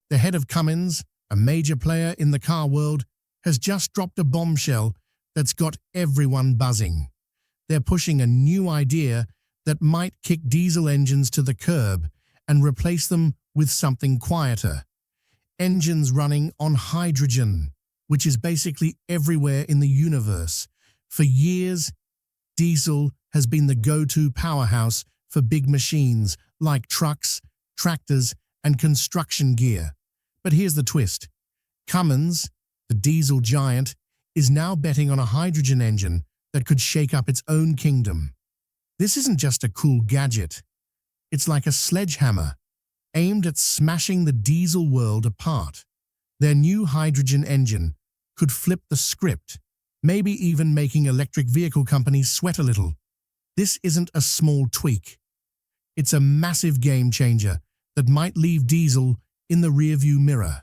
The head of Cummins, a major player in the car world, has just dropped a bombshell that's got everyone buzzing. They're pushing a new idea that might kick diesel engines to the curb and replace them with something quieter. Engines running on hydrogen, which is basically everywhere in the universe. For years, diesel has been the go-to powerhouse for big machines like trucks, tractors, and construction gear. But here's the twist. Cummins, the diesel giant, is now betting on a hydrogen engine that could shake up its own kingdom. This isn't just a cool gadget. It's like a sledgehammer, aimed at smashing the diesel world apart. Their new hydrogen engine could flip the script, maybe even making electric vehicle companies sweat a little. This isn't a small tweak. It's a massive game changer that might leave diesel in the rearview mirror.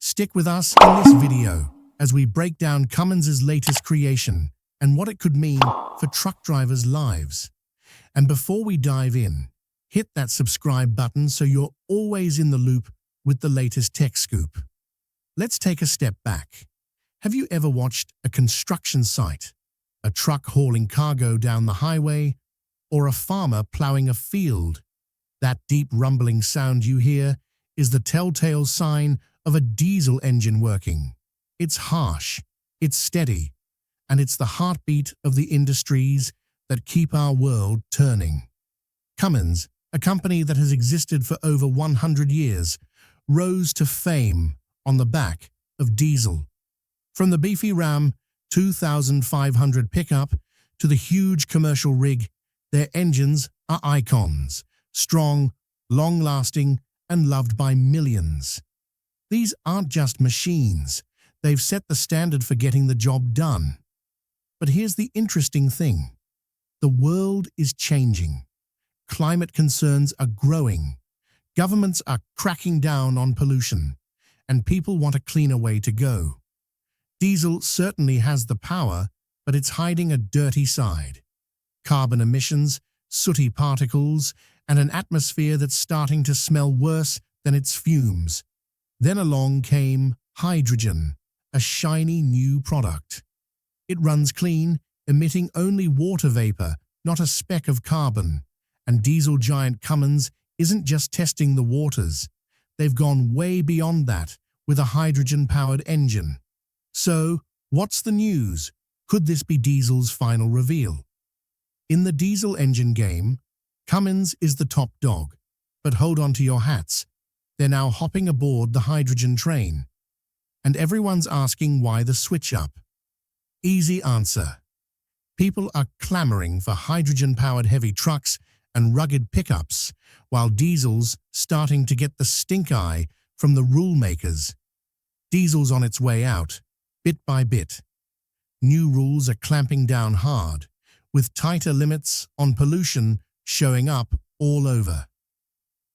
Stick with us in this video as we break down Cummins' latest creation and what it could mean for truck drivers' lives. And before we dive in, hit that subscribe button so you're always in the loop with the latest tech scoop. Let's take a step back. Have you ever watched a construction site, a truck hauling cargo down the highway, or a farmer plowing a field? That deep rumbling sound you hear is the telltale sign of a diesel engine working. It's harsh, it's steady, and it's the heartbeat of the industries that keep our world turning. Cummins, a company that has existed for over 100 years, rose to fame on the back of diesel. From the beefy Ram 2500 pickup to the huge commercial rig, their engines are icons, strong, long-lasting, and loved by millions. These aren't just machines. They've set the standard for getting the job done. But here's the interesting thing. The world is changing. Climate concerns are growing. Governments are cracking down on pollution, and people want a cleaner way to go. Diesel certainly has the power, but it's hiding a dirty side. Carbon emissions, sooty particles, and an atmosphere that's starting to smell worse than its fumes. Then along came hydrogen, a shiny new product. It runs clean, emitting only water vapor, not a speck of carbon. And diesel giant Cummins isn't just testing the waters. They've gone way beyond that with a hydrogen-powered engine. So, what's the news? Could this be diesel's final reveal? In the diesel engine game, Cummins is the top dog. But hold on to your hats. They're now hopping aboard the hydrogen train. And everyone's asking why the switch up. Easy answer. People are clamoring for hydrogen-powered heavy trucks and rugged pickups, while diesel's starting to get the stink eye from the rule makers. Diesel's on its way out, bit by bit. New rules are clamping down hard, with tighter limits on pollution showing up all over.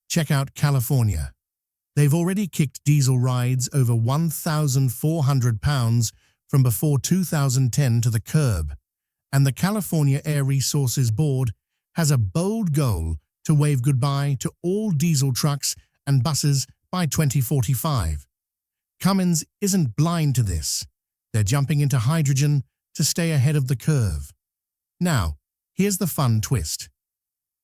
Check out California. They've already kicked diesel rides over 1,400 pounds from before 2010 to the curb, and the California Air Resources Board has a bold goal to wave goodbye to all diesel trucks and buses by 2045. Cummins isn't blind to this. They're jumping into hydrogen to stay ahead of the curve. Now, here's the fun twist.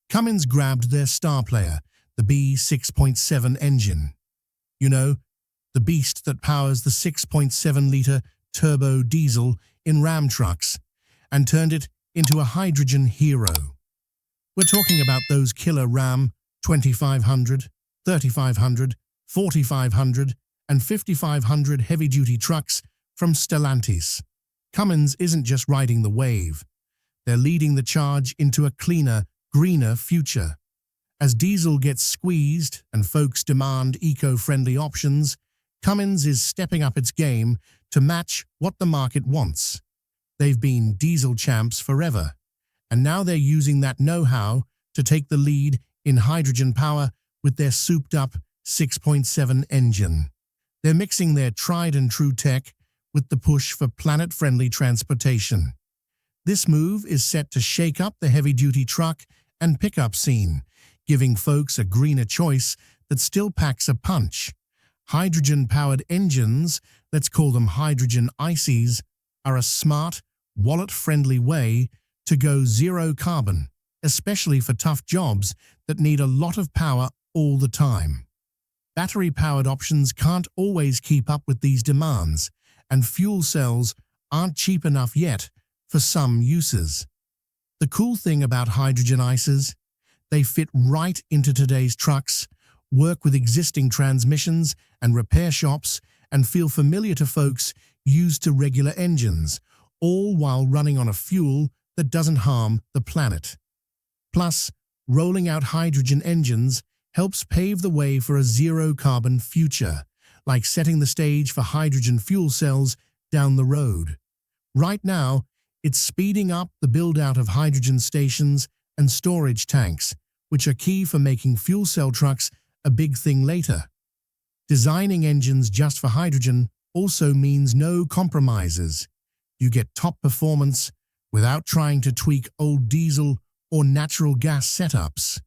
Cummins grabbed their star player, the B6.7 engine. You know, the beast that powers the 6.7-litre turbo diesel in Ram trucks, and turned it into a hydrogen hero. We're talking about those killer Ram 2500, 3500, 4500, and 5500 heavy-duty trucks from Stellantis. Cummins isn't just riding the wave. They're leading the charge into a cleaner, greener future. As diesel gets squeezed and folks demand eco-friendly options, Cummins is stepping up its game to match what the market wants. They've been diesel champs forever, and now they're using that know-how to take the lead in hydrogen power with their souped-up 6.7 engine. They're mixing their tried-and-true tech with the push for planet-friendly transportation. This move is set to shake up the heavy-duty truck and pickup scene, giving folks a greener choice that still packs a punch. Hydrogen-powered engines, let's call them hydrogen ICEs, are a smart, wallet-friendly way to go zero carbon, especially for tough jobs that need a lot of power all the time. Battery-powered options can't always keep up with these demands, and fuel cells aren't cheap enough yet for some uses. The cool thing about hydrogen ICEs, they fit right into today's trucks, work with existing transmissions and repair shops, and feel familiar to folks used to regular engines, all while running on a fuel that doesn't harm the planet. Plus, rolling out hydrogen engines helps pave the way for a zero-carbon future, like setting the stage for hydrogen fuel cells down the road. Right now, it's speeding up the build-out of hydrogen stations and storage tanks, which are key for making fuel cell trucks a big thing later. Designing engines just for hydrogen also means no compromises. You get top performance without trying to tweak old diesel or natural gas setups.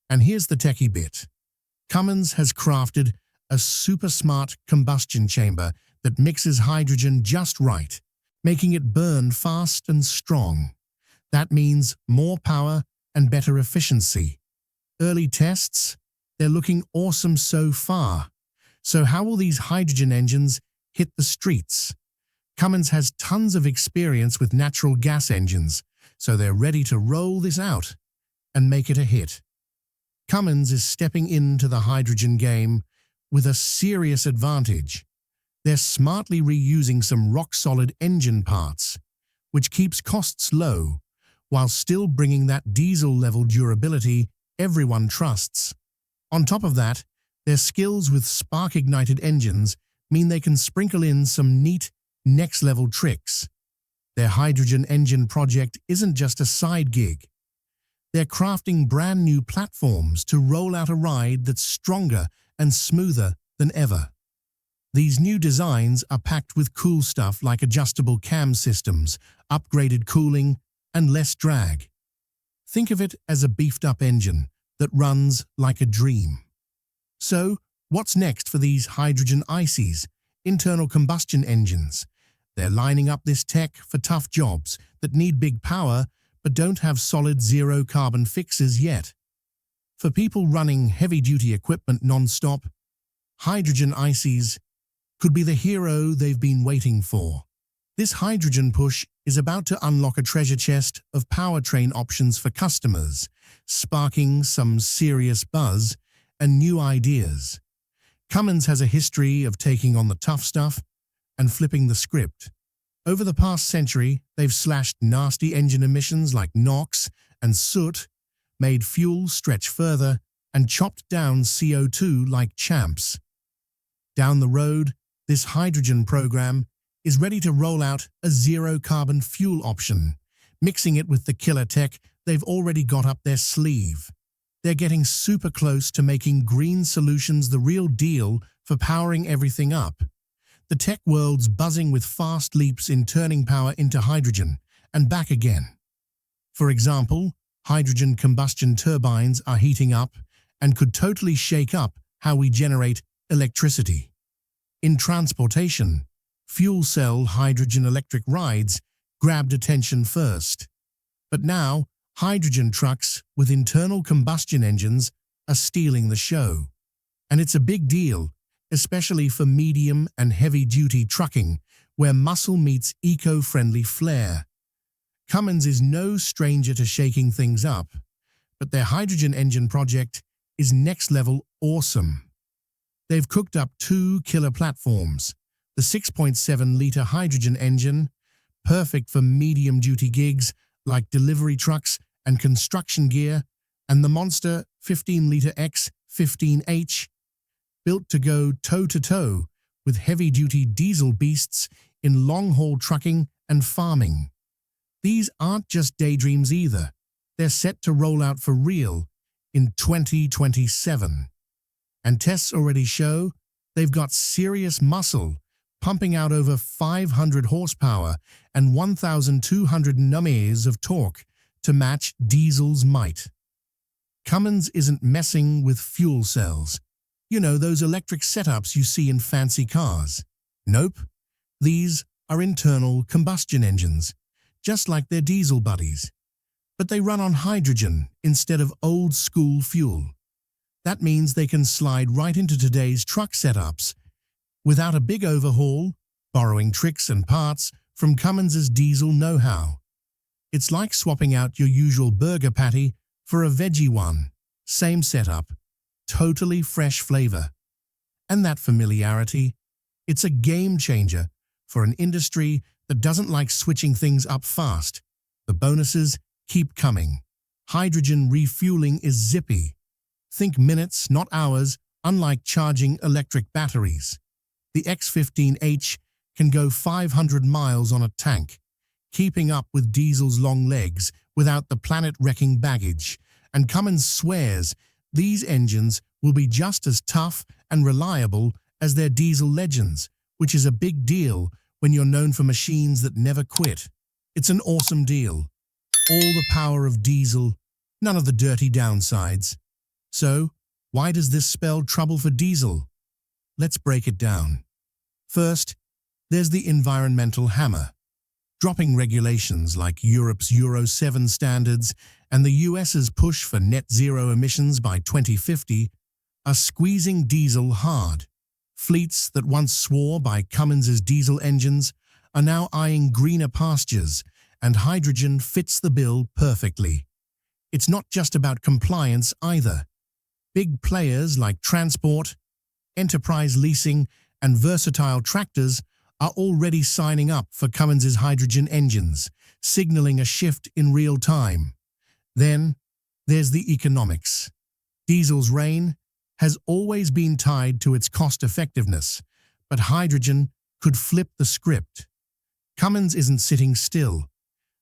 And here's the techie bit. Cummins has crafted a super smart combustion chamber that mixes hydrogen just right, making it burn fast and strong. That means more power and better efficiency. Early tests, they're looking awesome so far. So how will these hydrogen engines hit the streets? Cummins has tons of experience with natural gas engines, so they're ready to roll this out and make it a hit. Cummins is stepping into the hydrogen game with a serious advantage. They're smartly reusing some rock-solid engine parts, which keeps costs low, while still bringing that diesel-level durability everyone trusts. On top of that, their skills with spark-ignited engines mean they can sprinkle in some neat, next-level tricks. Their hydrogen engine project isn't just a side gig. They're crafting brand-new platforms to roll out a ride that's stronger and smoother than ever. These new designs are packed with cool stuff like adjustable cam systems, upgraded cooling, and less drag. Think of it as a beefed-up engine that runs like a dream. So, what's next for these hydrogen ICEs, internal combustion engines? They're lining up this tech for tough jobs that need big power but don't have solid zero-carbon fixes yet. For people running heavy-duty equipment non-stop, hydrogen ICEs could be the hero they've been waiting for. This hydrogen push is about to unlock a treasure chest of powertrain options for customers, sparking some serious buzz and new ideas. Cummins has a history of taking on the tough stuff and flipping the script. Over the past century, they've slashed nasty engine emissions like NOx and soot, made fuel stretch further, and chopped down CO2 like champs. Down the road, this hydrogen program is ready to roll out a zero-carbon fuel option, mixing it with the killer tech they've already got up their sleeve. They're getting super close to making green solutions the real deal for powering everything up. The tech world's buzzing with fast leaps in turning power into hydrogen and back again. For example, hydrogen combustion turbines are heating up and could totally shake up how we generate electricity. In transportation, fuel cell hydrogen electric rides grabbed attention first. But now, hydrogen trucks with internal combustion engines are stealing the show. And it's a big deal, especially for medium and heavy-duty trucking, where muscle meets eco-friendly flair. Cummins is no stranger to shaking things up, but their hydrogen engine project is next-level awesome. They've cooked up two killer platforms, the 6.7-liter hydrogen engine, perfect for medium-duty gigs like delivery trucks and construction gear, and the monster 15-liter X15H, built to go toe-to-toe with heavy-duty diesel beasts in long-haul trucking and farming. These aren't just daydreams either. They're set to roll out for real in 2027. And tests already show they've got serious muscle, pumping out over 500 horsepower and 1,200 Nm of torque to match diesel's might. Cummins isn't messing with fuel cells. You know, those electric setups you see in fancy cars. Nope, these are internal combustion engines, just like their diesel buddies. But they run on hydrogen instead of old-school fuel. That means they can slide right into today's truck setups without a big overhaul, borrowing tricks and parts from Cummins' diesel know-how. It's like swapping out your usual burger patty for a veggie one. Same setup, totally fresh flavor. And that familiarity, it's a game changer for an industry that doesn't like switching things up fast. The bonuses keep coming. Hydrogen refueling is zippy. Think minutes, not hours, unlike charging electric batteries. The X15H can go 500 miles on a tank, keeping up with diesel's long legs without the planet-wrecking baggage. And Cummins swears these engines will be just as tough and reliable as their diesel legends, which is a big deal when you're known for machines that never quit. It's an awesome deal. All the power of diesel, none of the dirty downsides. So, why does this spell trouble for diesel? Let's break it down. First, there's the environmental hammer. Dropping regulations like Europe's Euro 7 standards and the US's push for net zero emissions by 2050 are squeezing diesel hard. Fleets that once swore by Cummins' diesel engines are now eyeing greener pastures, and hydrogen fits the bill perfectly. It's not just about compliance either. Big players like transport, enterprise leasing, and versatile tractors are already signing up for Cummins' hydrogen engines, signaling a shift in real time. Then, there's the economics. Diesel's reign has always been tied to its cost-effectiveness, but hydrogen could flip the script. Cummins isn't sitting still.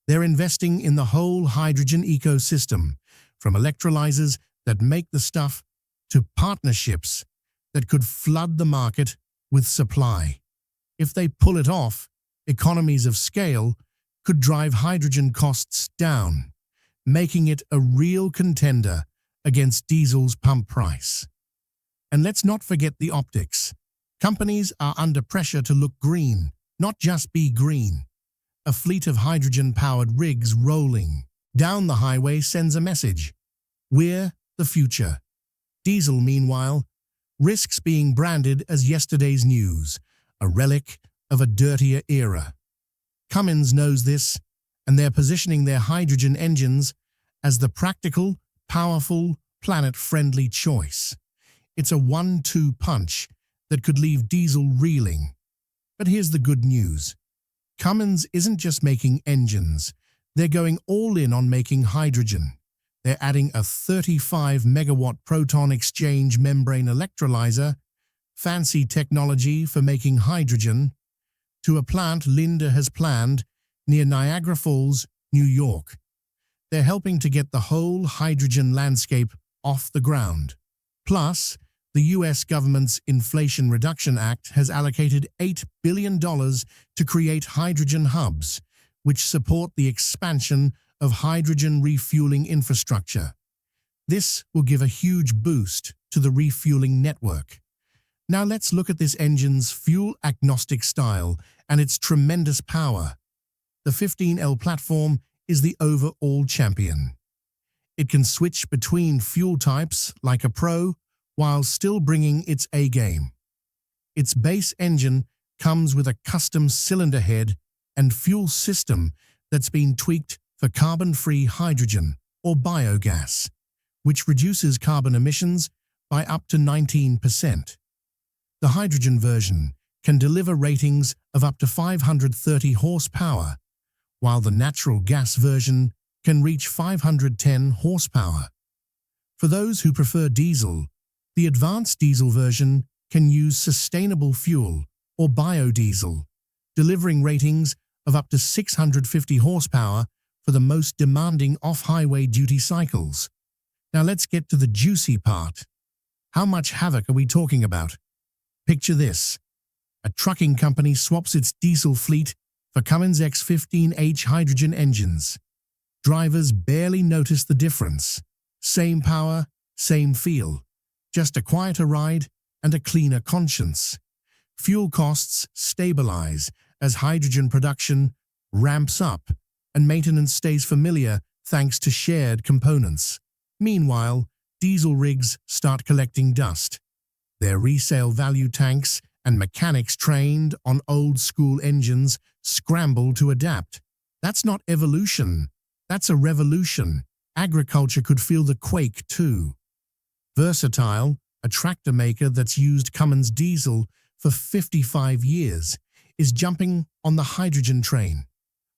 They're investing in the whole hydrogen ecosystem, from electrolyzers that make the stuff to partnerships that could flood the market with supply. If they pull it off, economies of scale could drive hydrogen costs down, making it a real contender against diesel's pump price. And let's not forget the optics. Companies are under pressure to look green, not just be green. A fleet of hydrogen-powered rigs rolling down the highway sends a message. We're the future. Diesel, meanwhile, risks being branded as yesterday's news, a relic of a dirtier era. Cummins knows this, and they're positioning their hydrogen engines as the practical, powerful, planet-friendly choice. It's a 1-2 punch that could leave diesel reeling. But here's the good news. Cummins isn't just making engines. They're going all in on making hydrogen. They're adding a 35-megawatt proton exchange membrane electrolyzer, fancy technology for making hydrogen, to a plant Linda has planned near Niagara Falls, New York. They're helping to get the whole hydrogen landscape off the ground. Plus, the US government's Inflation Reduction Act has allocated $8 billion to create hydrogen hubs, which support the expansion of hydrogen refueling infrastructure. This will give a huge boost to the refueling network. Now let's look at this engine's fuel-agnostic style and its tremendous power. The 15L platform is the overall champion. It can switch between fuel types like a pro while still bringing its A-game. Its base engine comes with a custom cylinder head and fuel system that's been tweaked for carbon-free hydrogen or biogas, which reduces carbon emissions by up to 19%. The hydrogen version can deliver ratings of up to 530 horsepower, while the natural gas version can reach 510 horsepower. For those who prefer diesel, the advanced diesel version can use sustainable fuel or biodiesel, delivering ratings of up to 650 horsepower for the most demanding off-highway duty cycles. Now let's get to the juicy part. How much havoc are we talking about? Picture this. A trucking company swaps its diesel fleet for Cummins X10H hydrogen engines. Drivers barely notice the difference. Same power, same feel. Just a quieter ride and a cleaner conscience. Fuel costs stabilize as hydrogen production ramps up and maintenance stays familiar thanks to shared components. Meanwhile, diesel rigs start collecting dust. Their resale value tanks and mechanics trained on old-school engines scramble to adapt. That's not evolution. That's a revolution. Agriculture could feel the quake too. Versatile, a tractor maker that's used Cummins diesel for 55 years, is jumping on the hydrogen train.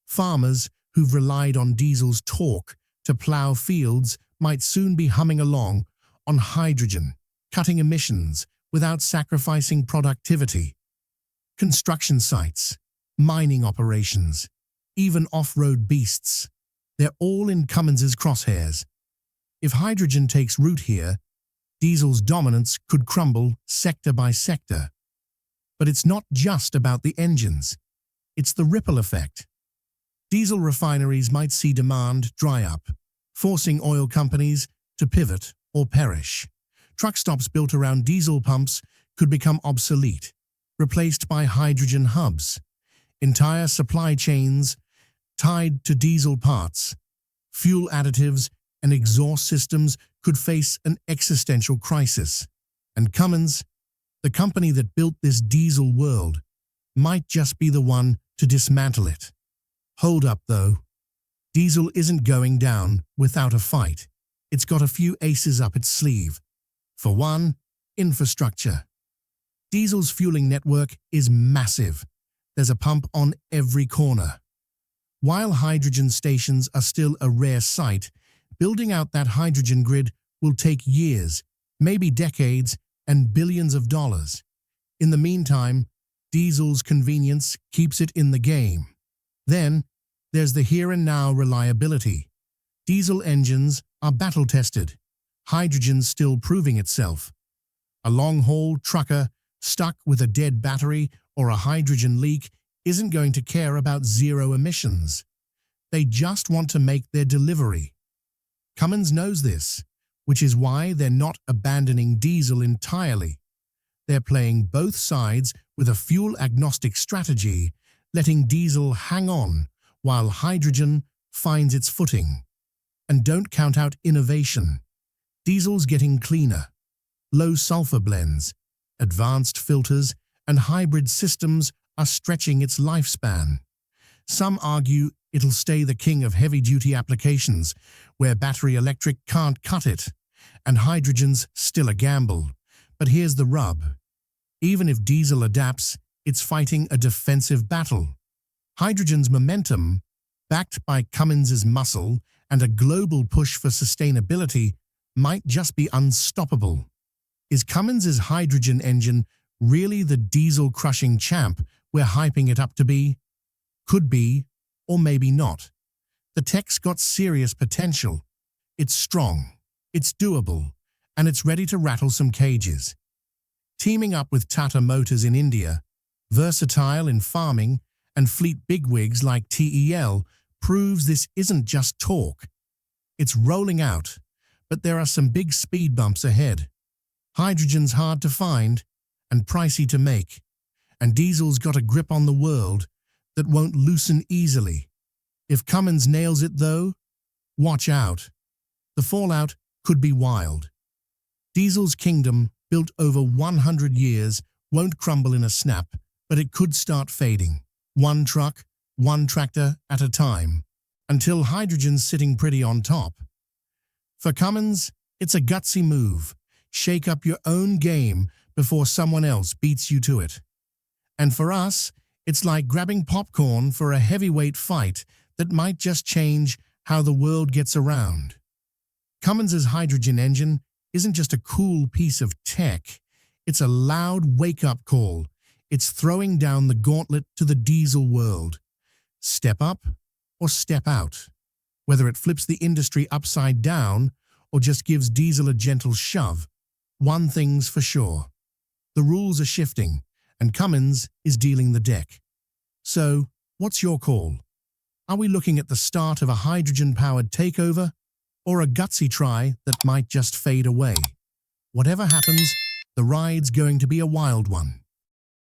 Farmers who've relied on diesel's torque to plow fields might soon be humming along on hydrogen, cutting emissions without sacrificing productivity. Construction sites, mining operations, even off-road beasts, they're all in Cummins's crosshairs. If hydrogen takes root here, diesel's dominance could crumble sector by sector. But it's not just about the engines. It's the ripple effect. Diesel refineries might see demand dry up, forcing oil companies to pivot or perish. Truck stops built around diesel pumps could become obsolete, replaced by hydrogen hubs. Entire supply chains tied to diesel parts, fuel additives, and exhaust systems could face an existential crisis. And Cummins, the company that built this diesel world, might just be the one to dismantle it. Hold up, though. Diesel isn't going down without a fight. It's got a few aces up its sleeve. For one, infrastructure. Diesel's fueling network is massive. There's a pump on every corner. While hydrogen stations are still a rare sight, building out that hydrogen grid will take years, maybe decades, and billions of dollars. In the meantime, diesel's convenience keeps it in the game. Then, there's the here-and-now reliability. Diesel engines are battle-tested. Hydrogen's still proving itself. A long-haul trucker stuck with a dead battery or a hydrogen leak isn't going to care about zero emissions. They just want to make their delivery. Cummins knows this, which is why they're not abandoning diesel entirely. They're playing both sides with a fuel-agnostic strategy, letting diesel hang on while hydrogen finds its footing. And don't count out innovation. Diesel's getting cleaner. Low-sulfur blends, advanced filters, and hybrid systems are stretching its lifespan. Some argue it'll stay the king of heavy-duty applications where battery electric can't cut it, and hydrogen's still a gamble. But here's the rub. Even if diesel adapts, it's fighting a defensive battle. Hydrogen's momentum, backed by Cummins's muscle and a global push for sustainability, might just be unstoppable. Is Cummins's hydrogen engine really the diesel-crushing champ we're hyping it up to be? Could be, or maybe not. The tech's got serious potential. It's strong, it's doable, and it's ready to rattle some cages. Teaming up with Tata Motors in India, versatile in farming, and fleet bigwigs like TEL proves this isn't just talk. It's rolling out, but there are some big speed bumps ahead. Hydrogen's hard to find and pricey to make, and diesel's got a grip on the world that won't loosen easily. If Cummins nails it though, watch out. The fallout could be wild. Diesel's kingdom, built over 100 years, won't crumble in a snap, but it could start fading. One truck, one tractor at a time, until hydrogen's sitting pretty on top. For Cummins, it's a gutsy move. Shake up your own game before someone else beats you to it. And for us, it's like grabbing popcorn for a heavyweight fight that might just change how the world gets around. Cummins's hydrogen engine isn't just a cool piece of tech, it's a loud wake-up call. It's throwing down the gauntlet to the diesel world. Step up or step out. Whether it flips the industry upside down or just gives diesel a gentle shove, one thing's for sure. The rules are shifting, and Cummins is dealing the deck. So, what's your call? Are we looking at the start of a hydrogen-powered takeover, or a gutsy try that might just fade away? Whatever happens, The ride's going to be a wild one.